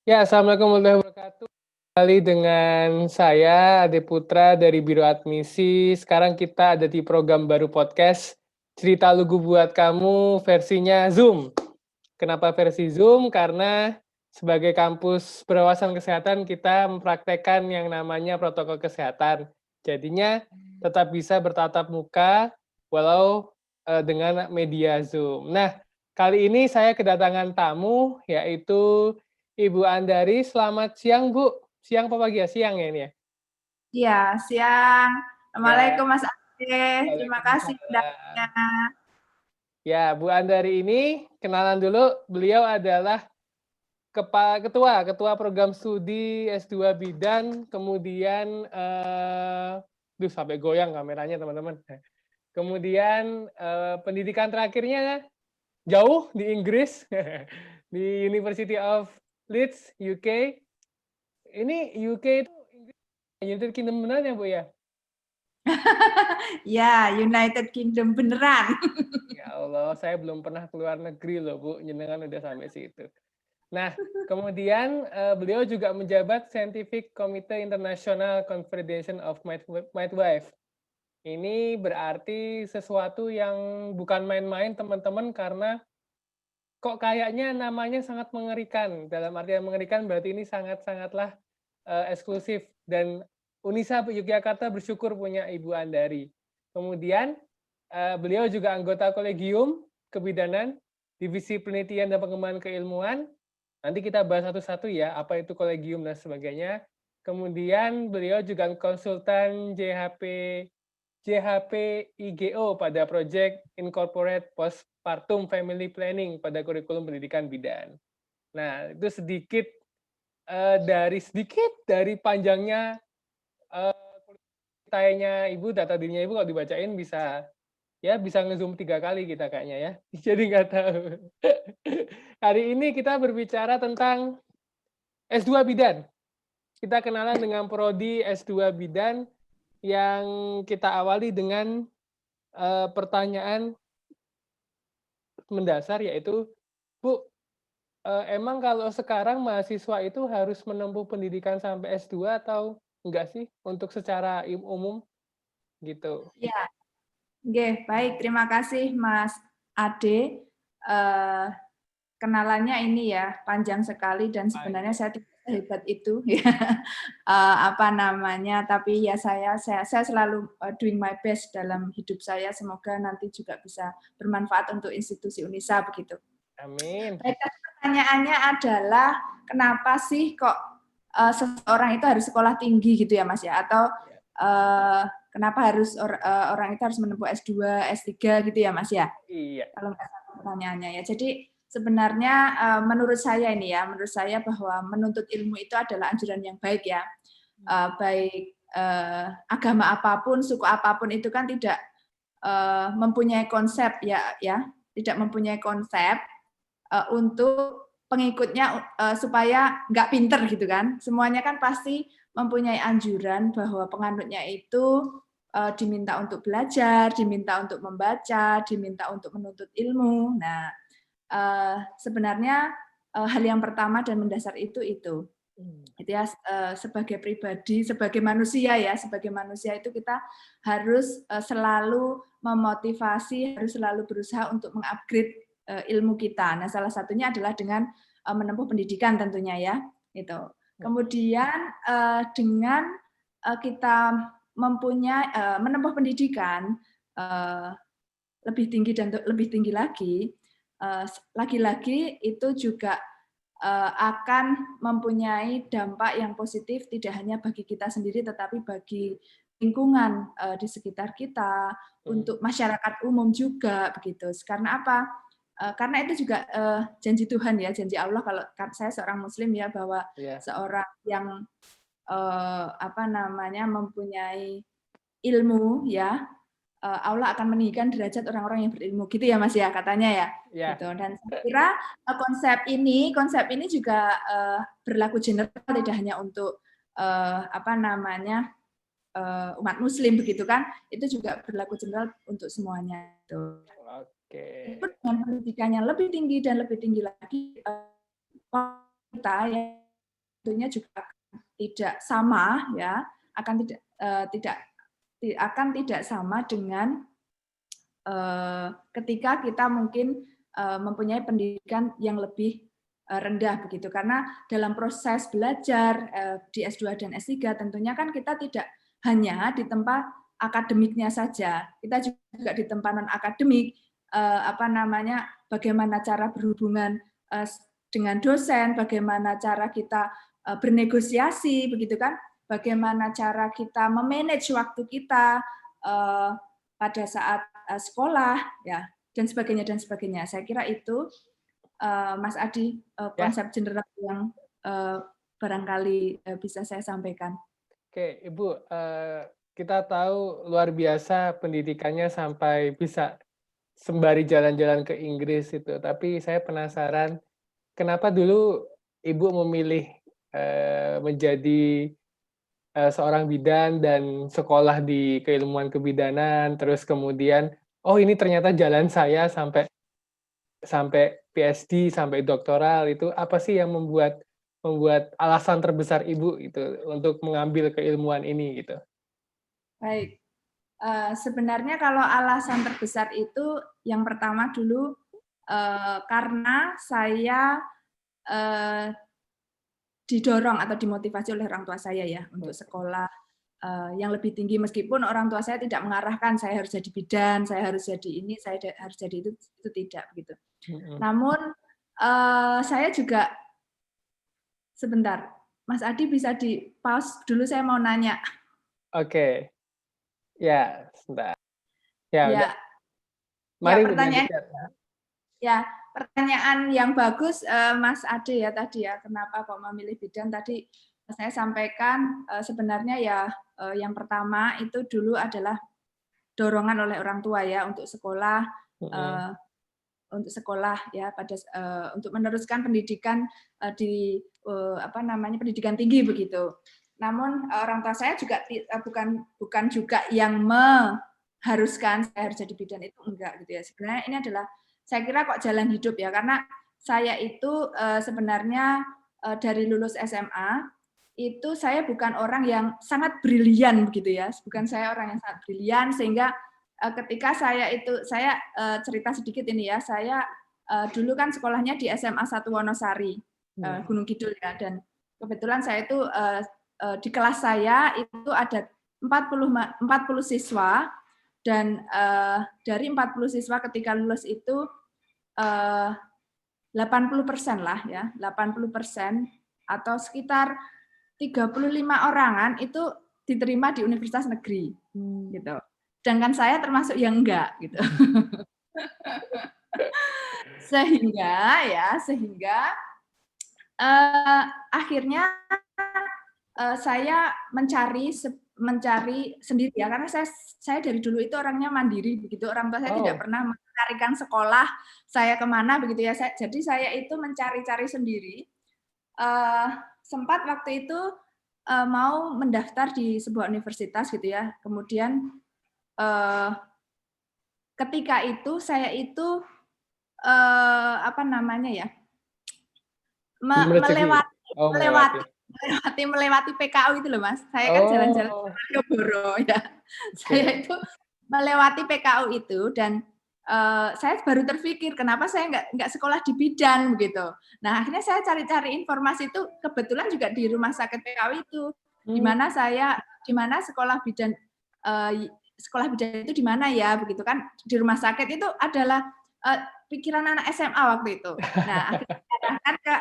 Ya, assalamualaikum warahmatullahi wabarakatuh. Kembali dengan saya Ade Putra dari Biro Admisi. Sekarang kita ada di program baru podcast Cerita Lugu Buat Kamu versinya Zoom. Kenapa versi Zoom? Karena sebagai kampus berwawasan kesehatan kita mempraktekkan yang namanya protokol kesehatan. Jadinya tetap bisa bertatap muka walau dengan media Zoom. Nah, kali ini saya kedatangan tamu yaitu Ibu Andari. Selamat siang, Bu. Siang apa pagi ya? Siang ya ini ya? Iya, siang. Ya, Assalamualaikum Mas Ade. Terima kasih undangannya. waalaikumsalam. Ya, Bu Andari ini kenalan dulu. Beliau adalah ketua program studi S2 Bidan, kemudian sampai goyang kameranya teman-teman. Kemudian pendidikan terakhirnya jauh di Inggris, di University of Leeds, UK. Ini UK itu United Kingdom beneran ya, Bu ya? Ya, United Kingdom beneran. Ya Allah, saya belum pernah keluar negeri loh, Bu. Jenengan udah sampai situ. Nah, kemudian beliau juga menjabat Scientific Committee International Confederation of Midwife. Ini berarti sesuatu yang bukan main-main, teman-teman, karena kok kayaknya namanya sangat mengerikan. Dalam artian mengerikan berarti ini sangat-sangatlah eksklusif, dan Unisa Yogyakarta bersyukur punya Ibu Andari. Kemudian beliau juga anggota Kolegium Kebidanan, Divisi Penelitian dan Pengembangan Keilmuan. Nanti kita bahas satu-satu ya, apa itu kolegium dan sebagainya. Kemudian beliau juga konsultan JHP IGO pada Project Incorporate Postpartum Family Planning pada kurikulum pendidikan bidan. Nah, itu sedikit dari panjangnya ceritanya Ibu, data dirinya Ibu kalau dibacain bisa nge-zoom 3 kali kita kayaknya ya. Jadi nggak tahu. Hari ini kita berbicara tentang S2 Bidan. Kita kenalan dengan prodi S2 Bidan yang kita awali dengan pertanyaan mendasar, yaitu, Bu, emang kalau sekarang mahasiswa itu harus menempuh pendidikan sampai S2 atau enggak sih untuk secara umum gitu? Ya, oke, baik. Terima kasih Mas Ade. Eh, Kenalannya ini ya panjang sekali dan sebenarnya Panjang. saya tidak sehebat itu ya. Apa namanya, tapi ya saya selalu doing my best dalam hidup saya, semoga nanti juga bisa bermanfaat untuk institusi Unisa begitu. Amin. Baik, pertanyaannya adalah kenapa sih kok seseorang itu harus sekolah tinggi gitu ya Mas ya, atau Ya. kenapa harus orang itu harus menempuh S2, S3 gitu ya Mas ya? Iya. Kalau nggak salah pertanyaannya ya. Jadi sebenarnya menurut saya bahwa menuntut ilmu itu adalah anjuran yang baik ya. Baik agama apapun, suku apapun itu kan tidak mempunyai konsep tidak mempunyai konsep untuk pengikutnya supaya nggak pinter gitu kan. Semuanya kan pasti mempunyai anjuran bahwa penganutnya itu diminta untuk belajar, diminta untuk membaca, diminta untuk menuntut ilmu. Nah, sebenarnya hal yang pertama dan mendasar itu. Itu ya, sebagai pribadi, sebagai manusia itu kita harus selalu memotivasi, harus selalu berusaha untuk mengupgrade ilmu kita. Nah, salah satunya adalah dengan menempuh pendidikan tentunya ya. Itu. Kemudian dengan kita menempuh pendidikan lebih tinggi dan lebih tinggi lagi itu juga akan mempunyai dampak yang positif tidak hanya bagi kita sendiri tetapi bagi lingkungan di sekitar kita, untuk masyarakat umum juga begitu. Karena apa? Karena itu juga janji Tuhan ya, janji Allah. Kalau saya seorang Muslim ya, bahwa Ya. seorang yang mempunyai ilmu ya, Allah akan meninggikan derajat orang-orang yang berilmu gitu ya Mas ya, katanya ya. Ya. Gitu. Dan saya kira konsep ini juga berlaku general, tidak hanya untuk umat Muslim begitu kan, itu juga berlaku general untuk semuanya. Gitu. Oke. Dengan pendidikan yang lebih tinggi dan lebih tinggi lagi, kita ya tentunya juga tidak sama ya, akan tidak sama dengan ketika kita mungkin mempunyai pendidikan yang lebih rendah begitu, karena dalam proses belajar di S2 dan S3 tentunya kan kita tidak hanya di tempat akademiknya saja, kita juga di tempat non akademik, bagaimana cara berhubungan dengan dosen, bagaimana cara kita bernegosiasi begitu kan, bagaimana cara kita memanage waktu kita pada saat sekolah ya, dan sebagainya dan sebagainya. Saya kira itu Mas Adi konsep general yang barangkali bisa saya sampaikan. Oke, Ibu, kita tahu luar biasa pendidikannya sampai bisa sembari jalan-jalan ke Inggris itu. Tapi saya penasaran, kenapa dulu Ibu memilih menjadi seorang bidan dan sekolah di keilmuan kebidanan, terus kemudian, oh ini ternyata jalan saya sampai PhD, sampai doktoral, itu apa sih yang membuat alasan terbesar Ibu itu untuk mengambil keilmuan ini gitu? Baik, sebenarnya kalau alasan terbesar itu yang pertama dulu karena saya didorong atau dimotivasi oleh orang tua saya ya untuk sekolah yang lebih tinggi, meskipun orang tua saya tidak mengarahkan saya harus jadi bidan, saya harus jadi ini, saya harus jadi itu tidak begitu. Namun saya juga sebentar, Mas Adi bisa di pause dulu, saya mau nanya. Oke, ya sebentar. Ya, ya, udah. Mari pertanyaan. Ya, pertanyaan yang bagus Mas Ade ya tadi ya, kenapa kok memilih bidan tadi saya sampaikan sebenarnya ya yang pertama itu dulu adalah dorongan oleh orang tua ya untuk sekolah ya untuk meneruskan pendidikan di pendidikan tinggi begitu. Namun orang tua saya juga bukan juga yang mengharuskan saya harus jadi bidan, itu enggak gitu ya. Sebenarnya ini adalah saya kira kok jalan hidup ya, karena saya itu sebenarnya dari lulus SMA itu saya bukan orang yang sangat brilian begitu ya, bukan saya orang yang sangat brilian, sehingga ketika saya cerita sedikit ini ya, saya dulu kan sekolahnya di SMA 1 Wonosari, Gunung Kidul ya, dan kebetulan saya itu di kelas saya itu ada 40 siswa, dan dari 40 siswa ketika lulus itu 80% lah ya, 80% atau sekitar 35 orangan itu diterima di universitas negeri gitu. Sedangkan saya termasuk yang enggak gitu. sehingga akhirnya saya mencari sendiri ya, karena saya dari dulu itu orangnya mandiri begitu, orang tua saya tidak pernah mencarikan sekolah saya kemana begitu ya, jadi saya itu mencari-cari sendiri. Sempat waktu itu mau mendaftar di sebuah universitas gitu ya, kemudian ketika itu saya itu melewati PKU itu loh Mas. Saya kan jalan-jalan ke Malioboro ya. Saya itu melewati PKU itu, dan saya baru terpikir kenapa saya nggak sekolah di bidan begitu. Nah akhirnya saya cari-cari informasi itu, kebetulan juga di rumah sakit PKU itu, di mana sekolah bidan itu di mana ya begitu kan, di rumah sakit itu adalah pikiran anak SMA waktu itu. Nah, akhirnya diarahkan ke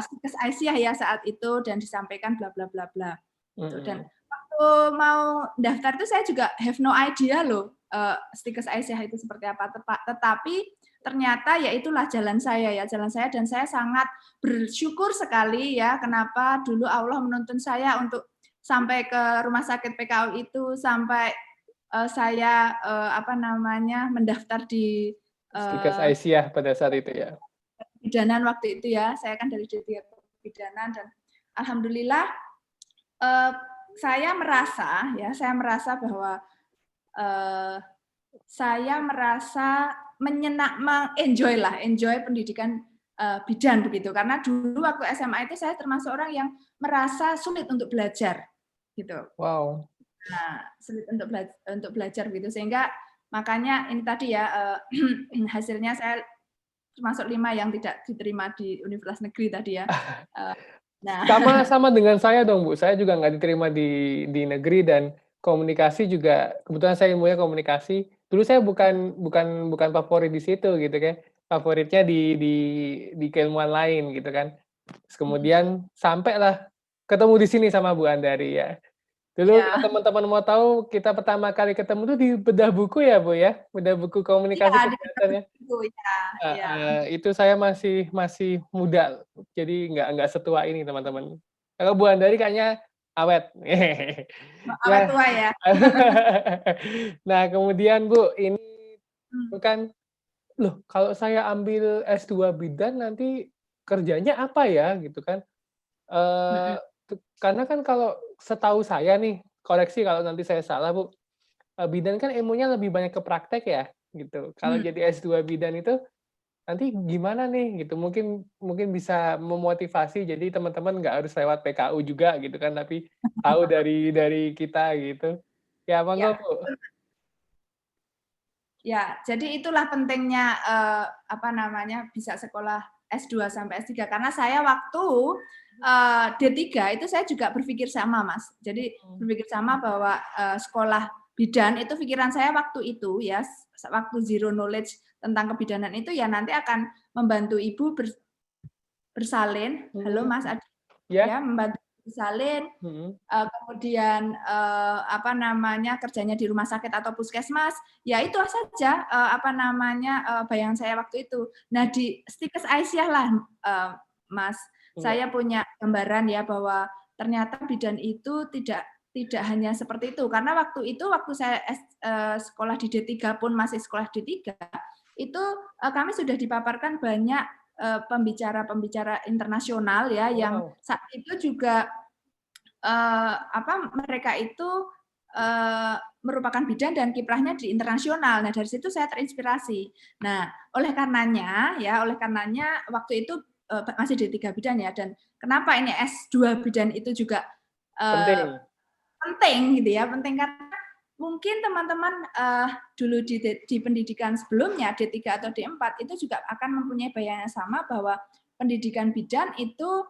Stikes Aisyah ya saat itu, dan disampaikan bla bla bla bla. Dan waktu mau daftar itu saya juga have no idea loh Stikes Aisyah itu seperti apa. Tetapi ternyata ya itulah jalan saya, dan saya sangat bersyukur sekali ya kenapa dulu Allah menuntun saya untuk sampai ke rumah sakit PKU itu, sampai saya mendaftar di Stikes Aisyah pada saat itu ya. Bidanan waktu itu ya, saya kan dari D3 Bidanan, dan alhamdulillah saya merasa bahwa saya merasa enjoy pendidikan bidan begitu. Karena dulu waktu SMA itu saya termasuk orang yang merasa sulit untuk belajar gitu. Wow. Nah, sulit untuk belajar gitu, sehingga makanya ini tadi ya, hasilnya saya termasuk 5 yang tidak diterima di universitas negeri tadi ya. Nah, Sama dengan saya dong, Bu. Saya juga nggak diterima di negeri dan komunikasi juga kebetulan saya ilmunya komunikasi. Dulu saya bukan favorit di situ gitu kan. Favoritnya di keilmuan lain gitu kan. Terus kemudian sampailah ketemu di sini sama Bu Andari ya. Dulu kalau ya, teman-teman mau tahu, kita pertama kali ketemu tuh di bedah buku ya, Bu, ya? Bedah buku iya komunikasi di kesehatan ya? itu, ya, ya. Itu saya masih muda, jadi nggak setua ini teman-teman. Kalau Bu Andari kayaknya awet. Awet Nah tua ya. nah kemudian Bu, ini Hmm, kan, loh kalau saya ambil S2 bidan nanti kerjanya apa ya? Gitu kan. Eee, mhm, karena kan kalau setahu saya nih, koreksi kalau nanti saya salah Bu, bidan kan ilmunya lebih banyak ke praktek ya, gitu. Kalau hmm. jadi S2 bidan itu nanti gimana nih gitu, mungkin mungkin bisa memotivasi jadi teman-teman nggak harus lewat PKU juga gitu kan, tapi tahu dari kita gitu. Ya Ya, monggo, Bu. ya, jadi itulah pentingnya, apa namanya, bisa sekolah S2 sampai S3 karena saya waktu, D3 itu saya juga berpikir sama, Mas. Jadi Mhm. berpikir sama bahwa, sekolah bidan itu pikiran saya waktu itu ya, waktu zero knowledge tentang kebidanan itu ya nanti akan membantu ibu bersalin halo Mas, Mmm, ya? ya, membantu bersalin. Mhm. Kemudian, apa namanya, kerjanya di rumah sakit atau puskesmas, ya itu saja, apa namanya, bayangan saya waktu itu. Nah, di Stikes Aisyah lah, Mas, Iya. saya punya gambaran ya bahwa ternyata bidan itu tidak hanya seperti itu. Karena waktu saya sekolah di D3 pun masih sekolah D3, itu, kami sudah dipaparkan banyak, pembicara-pembicara internasional ya, yang Wow. saat itu juga apa, mereka itu, merupakan bidan dan kiprahnya di internasional. Nah, dari situ saya terinspirasi. Nah, oleh karenanya waktu itu, masih D3 bidan ya, dan kenapa ini S2 bidan itu juga, eee, Penting. penting gitu ya, penting karena mungkin teman-teman, dulu di pendidikan sebelumnya D3 atau D4 itu juga akan mempunyai bayangan yang sama bahwa pendidikan bidan itu,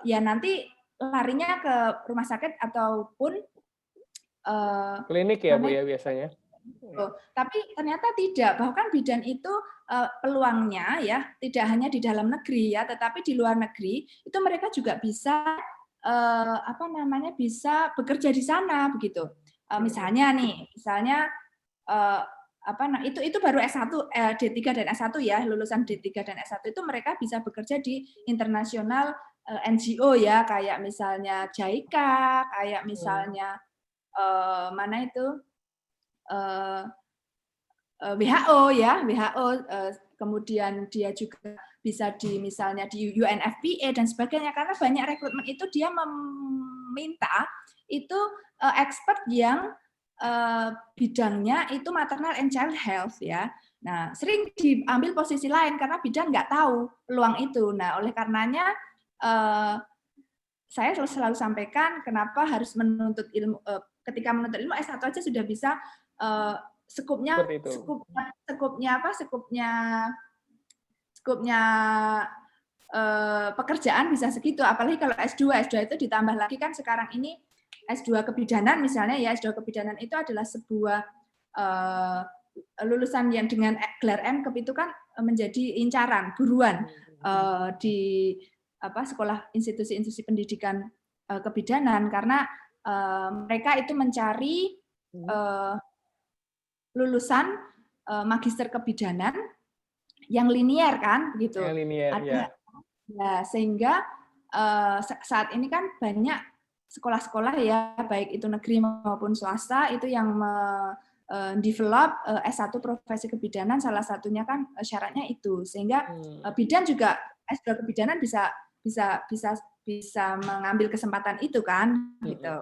ya nanti larinya ke rumah sakit ataupun, Klinik ya, Bu, mana ya biasanya? itu. Tapi ternyata tidak, bahkan bidan itu, peluangnya ya tidak hanya di dalam negeri ya, tetapi di luar negeri itu mereka juga bisa, apa namanya, bisa bekerja di sana begitu. Mhm. Misalnya, eee, apa itu baru S1, D3 dan S1 ya, lulusan D3 dan S1 itu mereka bisa bekerja di internasional, NGO ya, kayak misalnya JICA, kayak Mhm. misalnya, mana itu, eee WHO ya, WHO, kemudian dia juga bisa misalnya di UNFPA dan sebagainya, karena banyak rekrutmen itu dia meminta itu, expert yang, bidangnya itu maternal and child health ya. Nah, sering diambil posisi lain karena bidan nggak tahu peluang itu. Nah, oleh karenanya, eee, saya selalu sampaikan kenapa harus menuntut ilmu, ketika menuntut ilmu S1 aja sudah bisa, eee, sekupnya Seperti itu. sekupnya sekupnya apa, sekupnya sekupnya, pekerjaan bisa segitu, apalagi kalau S2. S2 itu ditambah lagi kan sekarang ini S2 kebidanan misalnya ya, S2 kebidanan itu adalah sebuah, eee, lulusan yang dengan gelar MKEP itu kan, menjadi incaran, buruan, Mhm. di apa, sekolah institusi-institusi pendidikan, kebidanan karena, mereka itu mencari, Mhm. eee, lulusan, magister kebidanan yang linier kan, gitu. Yang linear, ya. Ada ya, sehingga, saat ini kan banyak sekolah-sekolah ya, baik itu negeri maupun swasta, itu yang develop, S1 profesi kebidanan, salah satunya kan, syaratnya itu. Sehingga, Mmm. bidan juga S2 kebidanan bisa bisa bisa bisa mengambil kesempatan itu kan, Mhm. gitu,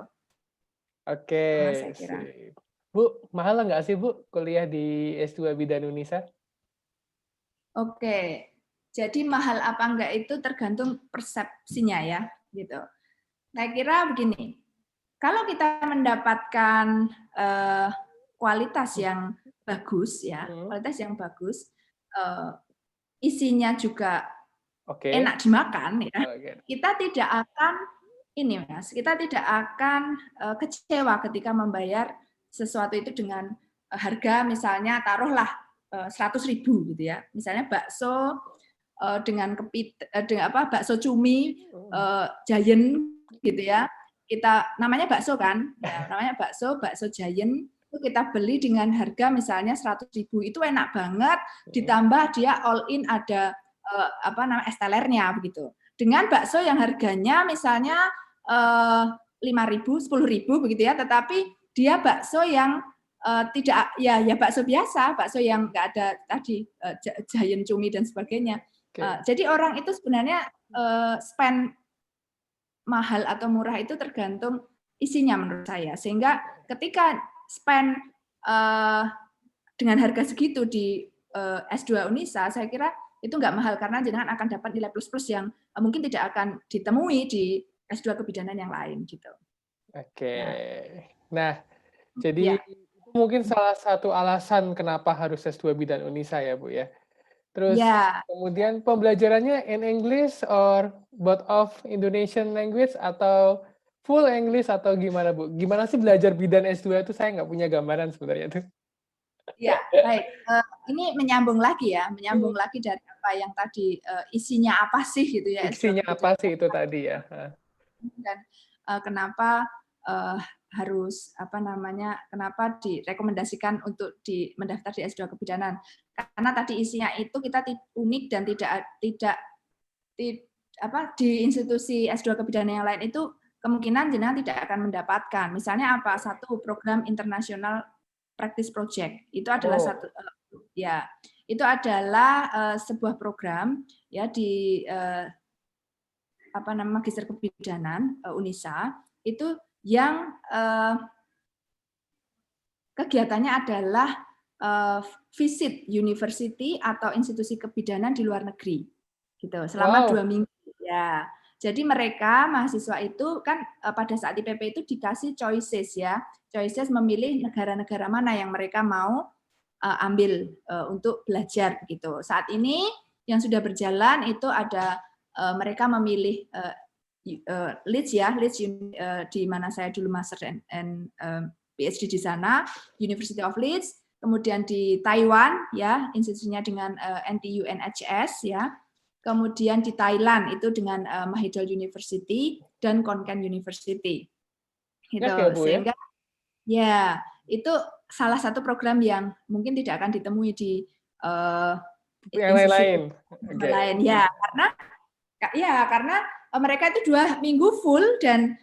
Oke, Mas, saya kira. sip. Bu, mahal nggak sih Bu kuliah di S2 Bidan Unisa? Oke. Jadi mahal apa enggak itu tergantung persepsinya ya, gitu. Saya kira begini, kalau kita mendapatkan kualitas yang bagus ya, kualitas yang bagus, isinya juga enak dimakan ya, kita tidak akan ini Mas, kita tidak akan kecewa ketika membayar sesuatu itu dengan harga misalnya taruhlah 100.000 gitu ya. Misalnya bakso dengan bakso cumi Giant gitu ya. Kita namanya bakso kan? Ya, namanya bakso Giant itu kita beli dengan harga misalnya 100.000, itu enak banget, ditambah dia all in ada es telernya begitu. Dengan bakso yang harganya misalnya 5.000, 10.000 begitu ya, tetapi dia bakso yang tidak ya bakso biasa, bakso yang nggak ada tadi Giant cumi dan sebagainya. Jadi orang itu sebenarnya spend mahal atau murah itu tergantung isinya menurut saya. Sehingga ketika spend dengan harga segitu di S2 Unisa, saya kira itu nggak mahal karena jenengan akan dapat nilai plus-plus yang mungkin tidak akan ditemui di S2 kebidanan yang lain gitu. Oke. Nah, jadi itu mungkin salah satu alasan kenapa harus S2 Bidan Unisa ya, Bu ya. Terus kemudian pembelajarannya in English or both of Indonesian language atau full English atau gimana, Bu? Gimana sih belajar bidan S2 itu? Saya nggak punya gambaran sebenarnya tuh. Ya, baik. Ini menyambung lagi dari apa yang tadi isinya apa sih gitu ya. Isinya apa sih itu tadi ya. Dan kenapa harus kenapa direkomendasikan untuk mendaftar di S2 kebidanan? Karena tadi isinya itu kita unik dan tidak di institusi S2 kebidanan yang lain itu kemungkinan jenengan tidak akan mendapatkan. Misalnya apa? Satu, program internasional practice project. Itu adalah itu adalah sebuah program ya di Magister Kebidanan Unisa itu yang kegiatannya adalah visit university atau institusi kebidanan di luar negeri gitu selama 2 minggu ya. Jadi mereka mahasiswa itu kan pada saat IPP itu dikasih choices ya, choices memilih negara-negara mana yang mereka mau ambil untuk belajar gitu. Saat ini yang sudah berjalan itu ada mereka memilih Leeds ya, Leeds di mana saya dulu master and PhD di sana, University of Leeds, kemudian di Taiwan ya, institusinya dengan NTU NHS ya, kemudian di Thailand itu dengan Mahidol University dan Konkan University. Gitu. Sehingga ya, itu salah satu program yang mungkin tidak akan ditemui di yang lain-lain. Ya, karena mereka itu 2 minggu full dan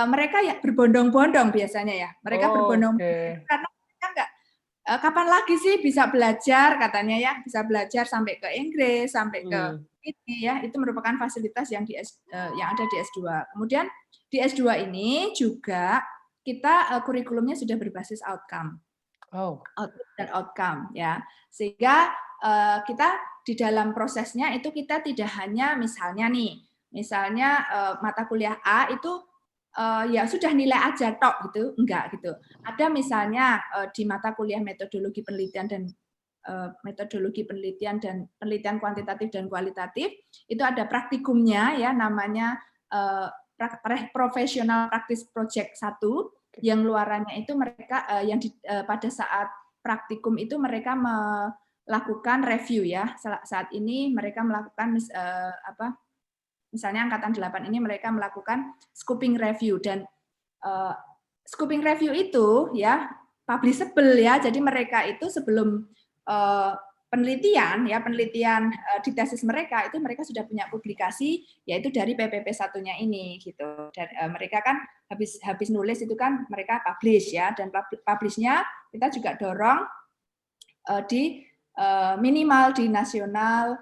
mereka ya berbondong-bondong biasanya ya. Mereka berbondong-bondong karena mereka nggak kapan lagi sih bisa belajar katanya ya, bisa belajar sampai ke Inggris, sampai ke ini ya, itu merupakan fasilitas yang ada di S2. Kemudian di S2 ini juga kita kurikulumnya sudah berbasis outcome. Output dan outcome ya. Sehingga kita di dalam prosesnya itu kita tidak hanya misalnya mata kuliah A itu ya sudah nilai aja tok gitu, enggak gitu. Ada misalnya di mata kuliah metodologi penelitian dan penelitian kuantitatif dan kualitatif itu ada praktikumnya ya, namanya professional practice project 1 yang luarannya itu mereka pada saat praktikum itu mereka melakukan review ya. Saat ini mereka melakukan misalnya angkatan 8 ini mereka melakukan scoping review dan scoping review itu ya publishable ya. Jadi mereka itu sebelum penelitian di tesis mereka itu mereka sudah punya publikasi yaitu dari PPP 1-nya ini gitu. Dan mereka kan habis nulis itu kan mereka publish ya, dan publishnya kita juga dorong di minimal di nasional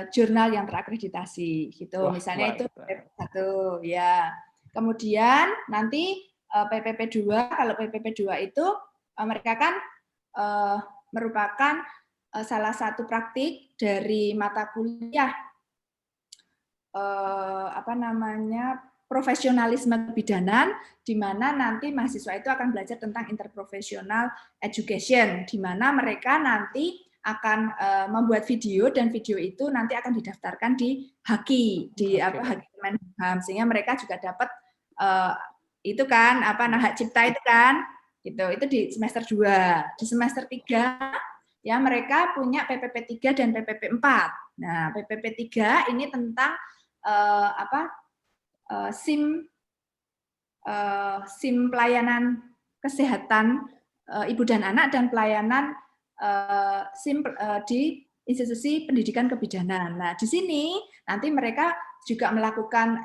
jurnal yang terakreditasi gitu. Misalnya itu PPP 1 ya. Kemudian nanti PPP 2, kalau PPP 2 itu mereka kan merupakan salah satu praktik dari mata kuliah profesionalisme kebidanan, di mana nanti mahasiswa itu akan belajar tentang interprofessional education, di mana mereka nanti akan membuat video, dan video itu nanti akan didaftarkan di HAKI, di HAKI Kemenham, sehingga mereka juga dapat itu kan hak cipta itu kan, itu di semester 2. Di semester 3 ya mereka punya PPP 3 dan PPP 4. Nah, PPP 3 ini tentang SIM pelayanan kesehatan ibu dan anak dan pelayanan SIM di institusi pendidikan kebidanan. Nah, di sini nanti mereka juga melakukan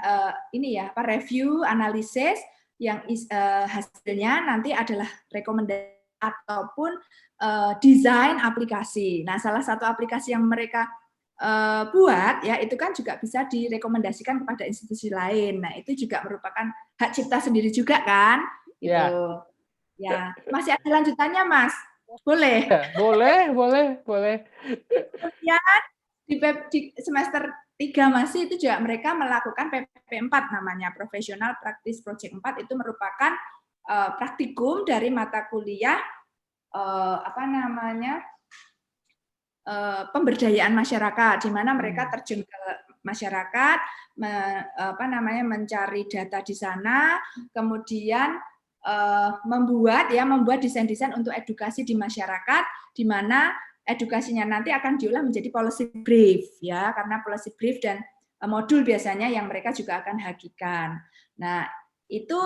review, analisis yang hasilnya nanti adalah rekomendasi ataupun desain aplikasi. Nah, salah satu aplikasi yang mereka buat ya itu kan juga bisa direkomendasikan kepada institusi lain. Nah, itu juga merupakan hak cipta sendiri juga kan? Gitu. Ya, masih ada lanjutannya, Mas? Boleh? Ya, boleh. Kemudian di semester 3 masih itu juga mereka melakukan PPP 4 namanya, Professional Practice Project 4, itu merupakan praktikum dari mata kuliah pemberdayaan masyarakat, di mana mereka terjun ke masyarakat, mencari data di sana, kemudian membuat desain-desain untuk edukasi di masyarakat, di mana edukasinya nanti akan diolah menjadi policy brief ya, karena policy brief dan modul biasanya yang mereka juga akan hakikan. Nah, itu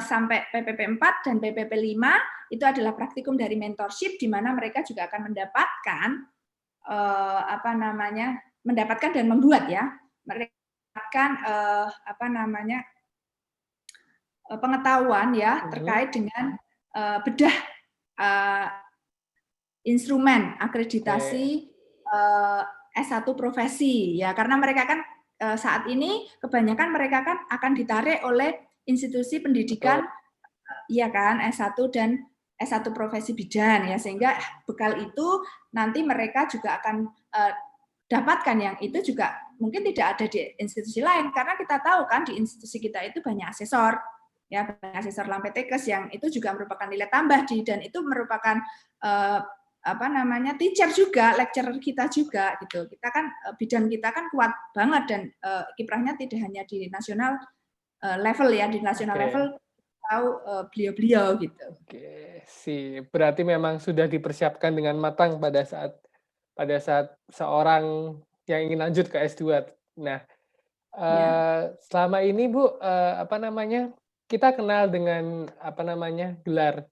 sampai PPP 4 dan PPP 5 itu adalah praktikum dari mentorship, di mana mereka juga akan mendapatkan mendapatkan dan membuat ya, mendapatkan pengetahuan ya terkait dengan bedah instrumen akreditasi S1 profesi ya, karena mereka kan saat ini kebanyakan mereka kan akan ditarik oleh institusi pendidikan iya kan, S1 dan S1 profesi bidan ya, sehingga bekal itu nanti mereka juga akan dapatkan yang itu juga mungkin tidak ada di institusi lain, karena kita tahu kan di institusi kita itu banyak asesor ya, banyak asesor Lampetekes yang itu juga merupakan nilai tambah dan itu merupakan teacher juga, lecturer kita juga gitu. Kita kan bidan kita kan kuat banget dan kiprahnya tidak hanya di nasional level ya, di nasional level tahu beliau-beliau gitu. Oke, sip. Berarti memang sudah dipersiapkan dengan matang pada saat seorang yang ingin lanjut ke S2. Nah, selama ini Bu, kita kenal dengan gelar.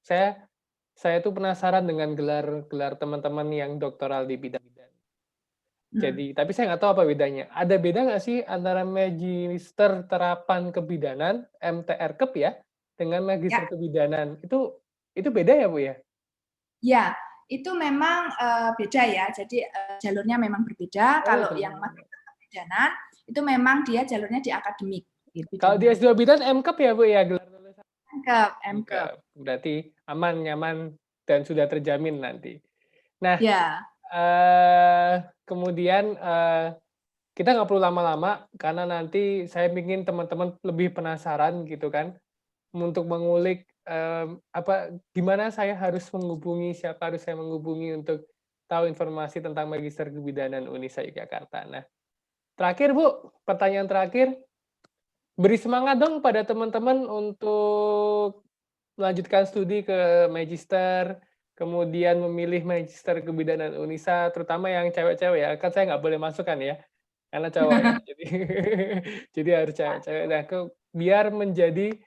Saya tuh penasaran dengan gelar teman-teman yang doktoral di bidang bidan. Jadi, tapi saya nggak tahu apa bedanya. Ada beda nggak sih antara Magister Terapan Kebidanan (MTR-KEP) ya, dengan Magister Kebidanan? Itu beda ya, Bu ya? Ya, itu memang beda ya. Jadi jalurnya memang berbeda. Kalau yang Magister Kebidanan itu memang dia jalurnya di akademik. Kalau di S2 bidan MKEP ya, Bu ya, gelar lulusan? MKEP. Berarti aman, nyaman, dan sudah terjamin nanti. Nah, kemudian kita nggak perlu lama-lama karena nanti saya ingin teman-teman lebih penasaran gitu kan, untuk mengulik gimana saya harus menghubungi, siapa harus saya menghubungi untuk tahu informasi tentang Magister Kebidanan Unisa Yogyakarta. Nah, terakhir Bu, pertanyaan terakhir, beri semangat dong pada teman-teman untuk melanjutkan studi ke Magister, kemudian memilih Magister Kebidanan Unisa, terutama yang cewek-cewek ya, kan saya nggak boleh masuk kan ya, karena cowok ya, jadi harus cewek-cewek. Nah, biar menjadi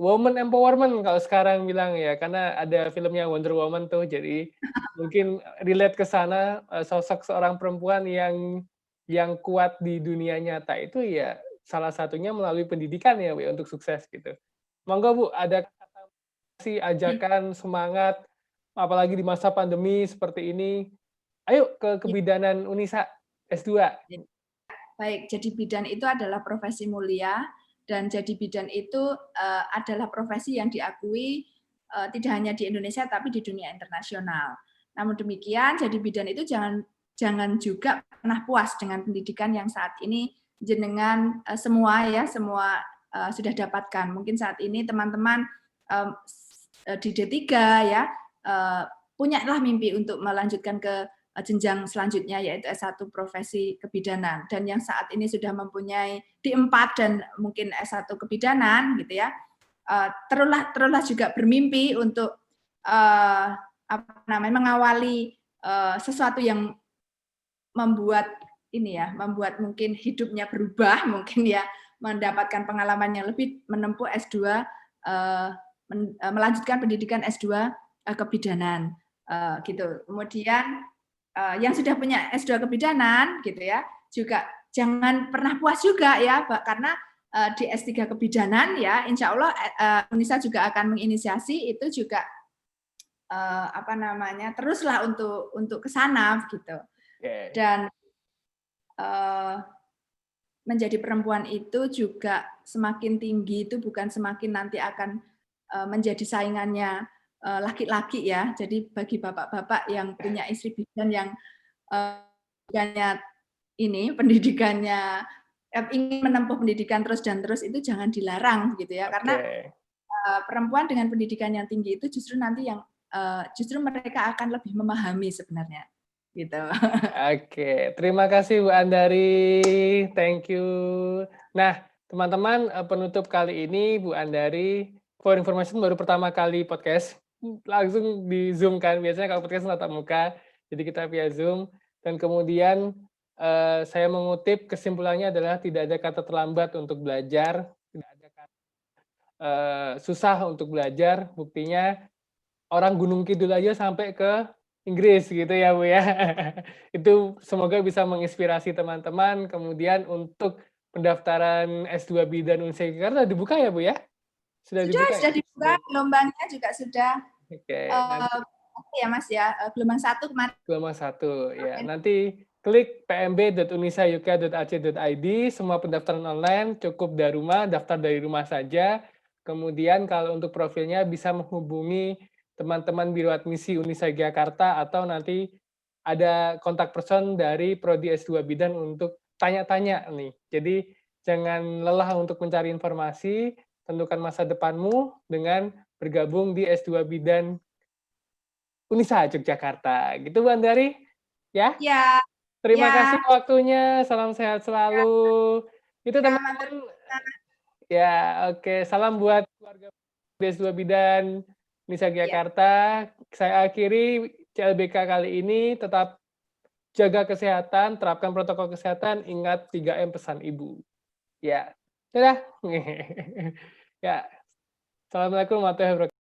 woman empowerment kalau sekarang bilang ya, karena ada filmnya Wonder Woman tuh, jadi mungkin relate ke sana, sosok seorang perempuan yang kuat di dunia nyata itu ya salah satunya melalui pendidikan ya, Bu, untuk sukses gitu. Monggo Bu, ada ajakan semangat, apalagi di masa pandemi seperti ini. Ayo ke Kebidanan Unisa S2. Baik, jadi bidan itu adalah profesi mulia, dan jadi bidan itu adalah profesi yang diakui tidak hanya di Indonesia tapi di dunia internasional. Namun demikian, jadi bidan itu jangan juga pernah puas dengan pendidikan yang saat ini jenengan semua sudah dapatkan. Mungkin saat ini teman-teman di D3 ya punyalah mimpi untuk melanjutkan ke jenjang selanjutnya yaitu S1 profesi kebidanan, dan yang saat ini sudah mempunyai D4 dan mungkin S1 kebidanan gitu ya, teruslah juga bermimpi untuk mengawali sesuatu yang membuat mungkin hidupnya berubah, mungkin ya mendapatkan pengalaman yang lebih, menempuh S2, melanjutkan pendidikan S2 kebidanan gitu. Kemudian yang sudah punya S2 kebidanan gitu ya, juga jangan pernah puas juga ya, karena di S3 kebidanan ya, insya Allah Unisa juga akan menginisiasi itu juga teruslah untuk ke sana gitu. Dan menjadi perempuan itu juga semakin tinggi itu bukan semakin nanti akan menjadi saingannya laki-laki ya. Jadi bagi bapak-bapak yang punya istri bidan yang pendidikannya ingin menempuh pendidikan terus dan terus, itu jangan dilarang gitu ya. Karena perempuan dengan pendidikan yang tinggi itu justru nanti yang justru mereka akan lebih memahami sebenarnya gitu. Oke, terima kasih Bu Andari, thank you. Nah, teman-teman, penutup kali ini Bu Andari, for information baru pertama kali podcast, langsung di Zoom kan, biasanya kalau podcast tatap muka, jadi kita via Zoom, dan kemudian saya mengutip kesimpulannya adalah tidak ada kata terlambat untuk belajar, tidak ada kata susah untuk belajar, buktinya orang Gunung Kidul aja sampai ke Inggris gitu ya Bu ya. Itu semoga bisa menginspirasi teman-teman, kemudian untuk pendaftaran S2 Bidan Unsur Jakarta dibuka ya Bu ya? Sudah dibuka ya? Sudah dibuka, gelombangnya juga sudah Oke, ya Mas ya, gelombang 1 kemarin. gelombang 1 ya. Nanti klik pmb.unisayuk.ac.id, semua pendaftaran online, cukup dari rumah, daftar dari rumah saja. Kemudian kalau untuk profilnya bisa menghubungi teman-teman Biro Admisi Unisa Jakarta atau nanti ada kontak person dari Prodi S2 Bidan untuk tanya-tanya nih. Jadi jangan lelah untuk mencari informasi, tentukan masa depanmu dengan bergabung di S2 Bidan Unisa Yogyakarta. Gitu Bu Andari? Ya? Ya. Terima Ya. kasih waktunya, salam sehat selalu. Itu teman-teman. Ya, oke. Salam buat keluarga S2 Bidan Unisa Jakarta. Saya akhiri CLBK kali ini, tetap jaga kesehatan, terapkan protokol kesehatan, ingat 3M pesan Ibu. Ya. Dadah. Ya. Assalamualaikum warahmatullahi wabarakatuh.